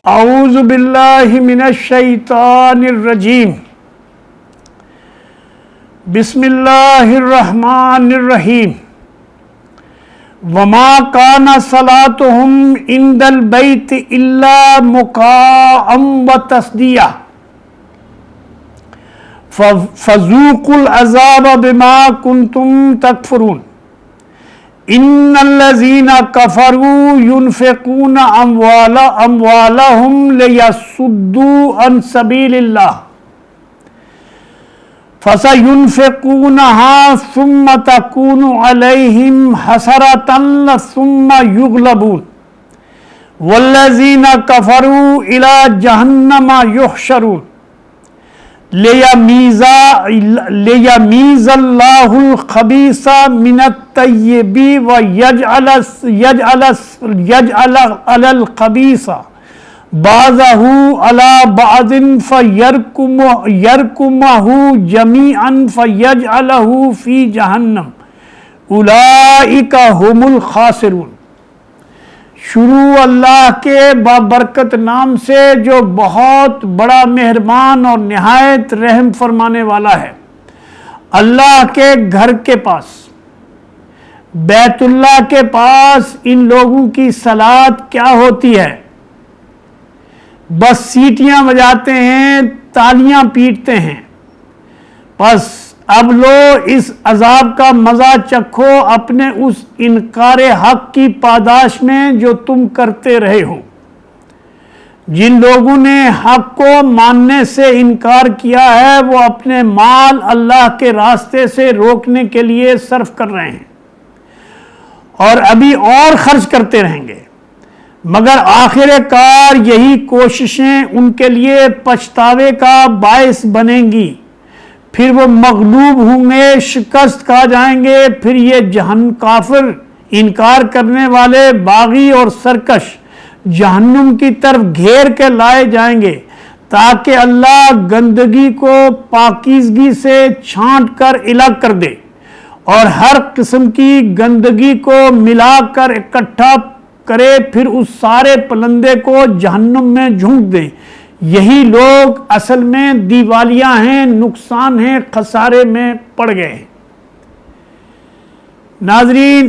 اعوذ باللہ من الشیطان الرجیم بسم اللہ الرحمن الرحیم وما کان صلاتهم عند البیت الا مکاء وتصدیہ فذوقوا العذاب بما کنتم تکفرون ان الذين كفروا ينفقون اموالهم ليصدوا عن سبيل الله فسينفقونها ثم تكون عليهم حسرة ثم يغلبون والذين كفروا الى جهنم يحشرون لیمیز اللہ الخبیث من الطیب ویجعل علی الخبیث بعضہ علی بعض فیرکمہ جمیعا فیجعلہ فی جہنم اولئک هم الخاسرون۔ شروع اللہ کے بابرکت نام سے جو بہت بڑا مہربان اور نہایت رحم فرمانے والا ہے۔ اللہ کے گھر کے پاس، بیت اللہ کے پاس ان لوگوں کی صلات کیا ہوتی ہے؟ بس سیٹیاں بجاتے ہیں، تالیاں پیٹتے ہیں۔ بس اب لو اس عذاب کا مزہ چکھو اپنے اس انکار حق کی پاداش میں جو تم کرتے رہے ہو۔ جن لوگوں نے حق کو ماننے سے انکار کیا ہے وہ اپنے مال اللہ کے راستے سے روکنے کے لیے صرف کر رہے ہیں اور ابھی اور خرچ کرتے رہیں گے، مگر آخر کار یہی کوششیں ان کے لیے پچھتاوے کا باعث بنیں گی۔ پھر وہ مغلوب ہوں گے، شکست کھا جائیں گے، پھر یہ جہنم کافر، انکار کرنے والے، باغی اور سرکش جہنم کی طرف گھیر کے لائے جائیں گے تاکہ اللہ گندگی کو پاکیزگی سے چھانٹ کر الگ کر دے اور ہر قسم کی گندگی کو ملا کر اکٹھا کرے، پھر اس سارے پلندے کو جہنم میں جھونک دے۔ یہی لوگ اصل میں دیوالیہ ہیں، نقصان ہیں، خسارے میں پڑ گئے ہیں۔ ناظرین،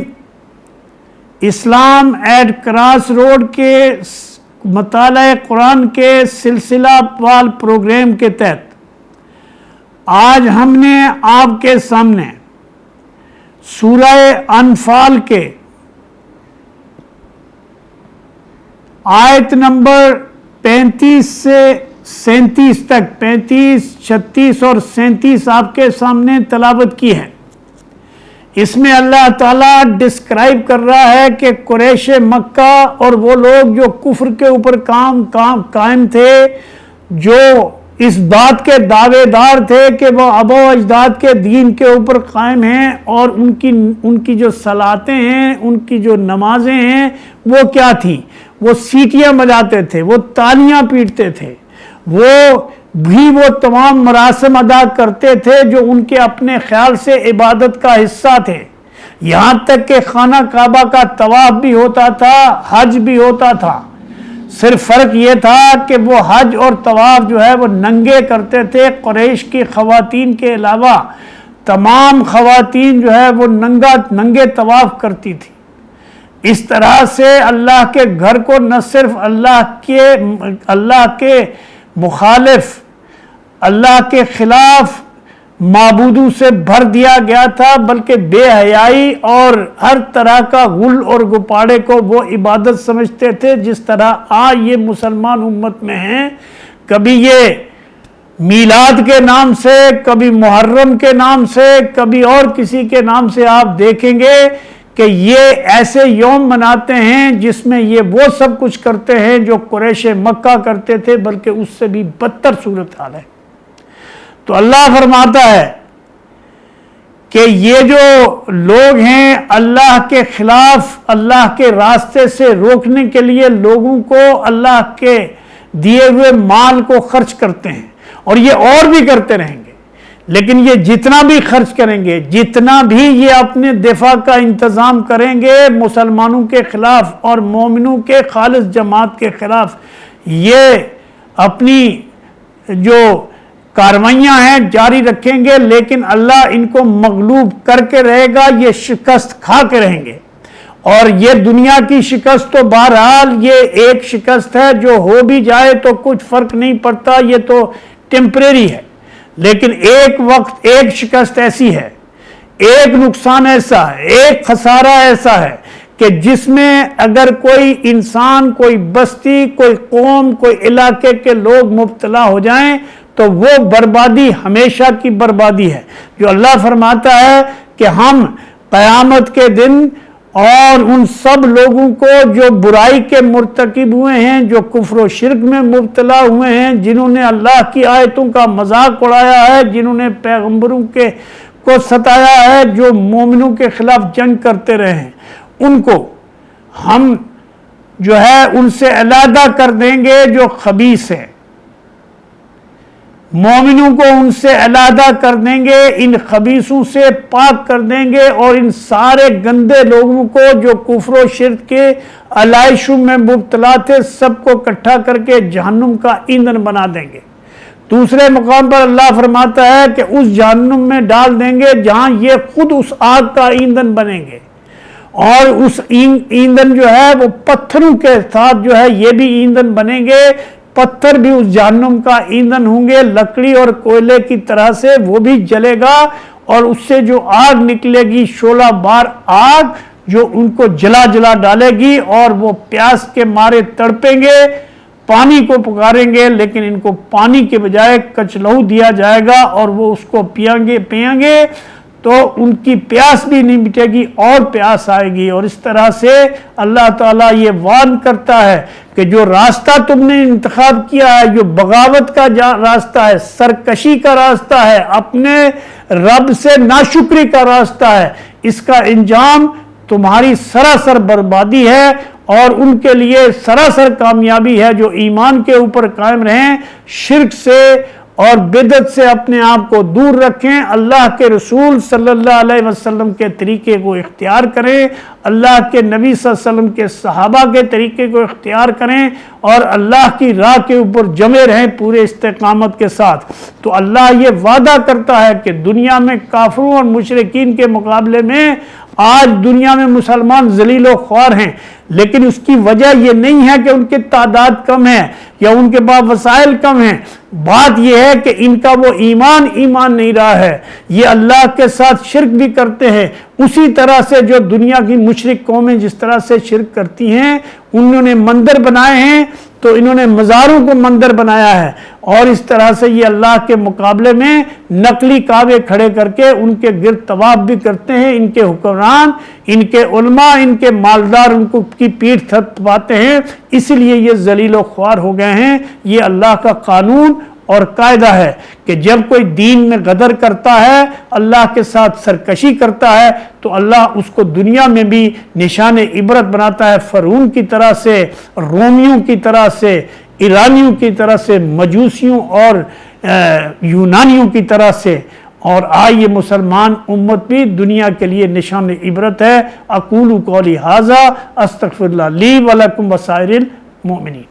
اسلام ایٹ کراس روڈ کے مطالعہ قرآن کے سلسلہ وار پروگرام کے تحت آج ہم نے آپ کے سامنے سورہ انفال کے آیت نمبر 35 سے 37 تک، 35، 36 اور 37 آپ کے سامنے تلاوت کی ہے۔ اس میں اللہ تعالیٰ ڈسکرائب کر رہا ہے کہ قریش مکہ اور وہ لوگ جو کفر کے اوپر قائم تھے، جو اس بات کے دعوے دار تھے کہ وہ آبا و اجداد کے دین کے اوپر قائم ہیں، اور ان کی جو صلاتیں ہیں، ان کی جو نمازیں ہیں وہ کیا تھی؟ وہ سیٹیاں بجاتے تھے، وہ تالیاں پیٹتے تھے، وہ تمام مراسم ادا کرتے تھے جو ان کے اپنے خیال سے عبادت کا حصہ تھے، یہاں تک کہ خانہ کعبہ کا طواف بھی ہوتا تھا، حج بھی ہوتا تھا۔ صرف فرق یہ تھا کہ وہ حج اور طواف جو ہے وہ ننگے کرتے تھے، قریش کی خواتین کے علاوہ تمام خواتین جو ہے وہ ننگے طواف کرتی تھی۔ اس طرح سے اللہ کے گھر کو نہ صرف اللہ کے مخالف، اللہ کے خلاف معبودوں سے بھر دیا گیا تھا، بلکہ بے حیائی اور ہر طرح کا غل اور گپاڑے کو وہ عبادت سمجھتے تھے، جس طرح آج یہ مسلمان امت میں ہیں۔ کبھی یہ میلاد کے نام سے، کبھی محرم کے نام سے، کبھی اور کسی کے نام سے آپ دیکھیں گے کہ یہ ایسے یوم مناتے ہیں جس میں یہ وہ سب کچھ کرتے ہیں جو قریش مکہ کرتے تھے، بلکہ اس سے بھی بدتر صورتحال ہے۔ تو اللہ فرماتا ہے کہ یہ جو لوگ ہیں اللہ کے خلاف، اللہ کے راستے سے روکنے کے لیے لوگوں کو اللہ کے دیے ہوئے مال کو خرچ کرتے ہیں، اور یہ اور بھی کرتے رہیں گے، لیکن یہ جتنا بھی خرچ کریں گے، جتنا بھی یہ اپنے دفاع کا انتظام کریں گے مسلمانوں کے خلاف اور مومنوں کے خالص جماعت کے خلاف، یہ اپنی جو کاروائیاں ہیں جاری رکھیں گے، لیکن اللہ ان کو مغلوب کر کے رہے گا، یہ شکست کھا کے رہیں گے۔ اور یہ دنیا کی شکست تو بہرحال یہ ایک شکست ہے، جو ہو بھی جائے تو کچھ فرق نہیں پڑتا، یہ تو ٹیمپریری ہے۔ لیکن ایک وقت ایک شکست ایسی ہے، ایک نقصان ایسا ہے، ایک خسارہ ایسا ہے کہ جس میں اگر کوئی انسان، کوئی بستی، کوئی قوم، کوئی علاقے کے لوگ مبتلا ہو جائیں تو وہ بربادی ہمیشہ کی بربادی ہے۔ جو اللہ فرماتا ہے کہ ہم قیامت کے دن اور ان سب لوگوں کو جو برائی کے مرتکب ہوئے ہیں، جو کفر و شرک میں مبتلا ہوئے ہیں، جنہوں نے اللہ کی آیتوں کا مذاق اڑایا ہے، جنہوں نے پیغمبروں کو ستایا ہے، جو مومنوں کے خلاف جنگ کرتے رہے ہیں، ان کو ہم جو ہے ان سے علیحدہ کر دیں گے جو خبیث ہیں۔ مومنوں کو ان سے علیحدہ کر دیں گے، ان خبیثوں سے پاک کر دیں گے، اور ان سارے گندے لوگوں کو جو کفر و شرک کے علائشوں میں مبتلا تھے، سب کو اکٹھا کر کے جہنم کا ایندھن بنا دیں گے۔ دوسرے مقام پر اللہ فرماتا ہے کہ اس جہنم میں ڈال دیں گے جہاں یہ خود اس آگ کا ایندھن بنیں گے، اور اس ایندھن جو ہے وہ پتھروں کے ساتھ جو ہے یہ بھی ایندھن بنیں گے۔ پتھر بھی اس جہنم کا ایندھن ہوں گے، لکڑی اور کوئلے کی طرح سے وہ بھی جلے گا، اور اس سے جو آگ نکلے گی شعلہ بار آگ جو ان کو جلا جلا ڈالے گی، اور وہ پیاس کے مارے تڑپیں گے، پانی کو پکاریں گے، لیکن ان کو پانی کے بجائے کچلہو دیا جائے گا، اور وہ اس کو پیئیں گے تو ان کی پیاس بھی نہیں مٹے گی اور پیاس آئے گی۔ اور اس طرح سے اللہ تعالیٰ یہ وعد کرتا ہے کہ جو راستہ تم نے انتخاب کیا ہے، جو بغاوت کا راستہ ہے، سرکشی کا راستہ ہے، اپنے رب سے ناشکری کا راستہ ہے، اس کا انجام تمہاری سراسر بربادی ہے، اور ان کے لیے سراسر کامیابی ہے جو ایمان کے اوپر قائم رہیں، شرک سے اور بدعت سے اپنے آپ کو دور رکھیں، اللہ کے رسول صلی اللہ علیہ وسلم کے طریقے کو اختیار کریں، اللہ کے نبی صلی اللہ علیہ وسلم کے صحابہ کے طریقے کو اختیار کریں، اور اللہ کی راہ کے اوپر جمے رہیں پورے استقامت کے ساتھ۔ تو اللہ یہ وعدہ کرتا ہے کہ دنیا میں کافروں اور مشرکین کے مقابلے میں آج دنیا میں مسلمان ذلیل و خوار ہیں، لیکن اس کی وجہ یہ نہیں ہے کہ ان کی تعداد کم ہے یا ان کے پاس وسائل کم ہیں، بات یہ ہے کہ ان کا وہ ایمان نہیں رہا ہے، یہ اللہ کے ساتھ شرک بھی کرتے ہیں، اسی طرح سے جو دنیا کی مشرک قومیں جس طرح سے شرک کرتی ہیں، انہوں نے مندر بنائے ہیں تو انہوں نے مزاروں کو مندر بنایا ہے، اور اس طرح سے یہ اللہ کے مقابلے میں نقلی کعبے کھڑے کر کے ان کے گرد طواف بھی کرتے ہیں، ان کے حکمران، ان کے علماء، ان کے مالدار ان کو کی پیٹھ تھپاتے ہیں، اس لیے یہ ذلیل و خوار ہو گئے ہیں۔ یہ اللہ کا قانون اور قاعدہ ہے کہ جب کوئی دین میں غدر کرتا ہے، اللہ کے ساتھ سرکشی کرتا ہے، تو اللہ اس کو دنیا میں بھی نشان عبرت بناتا ہے، فرعون کی طرح سے، رومیوں کی طرح سے، ایرانیوں کی طرح سے، مجوسیوں اور یونانیوں کی طرح سے، اور آج یہ مسلمان امت بھی دنیا کے لیے نشان عبرت ہے۔ اقول قولی ھذا استغفر اللہ لی ولکم وسائر المؤمنین۔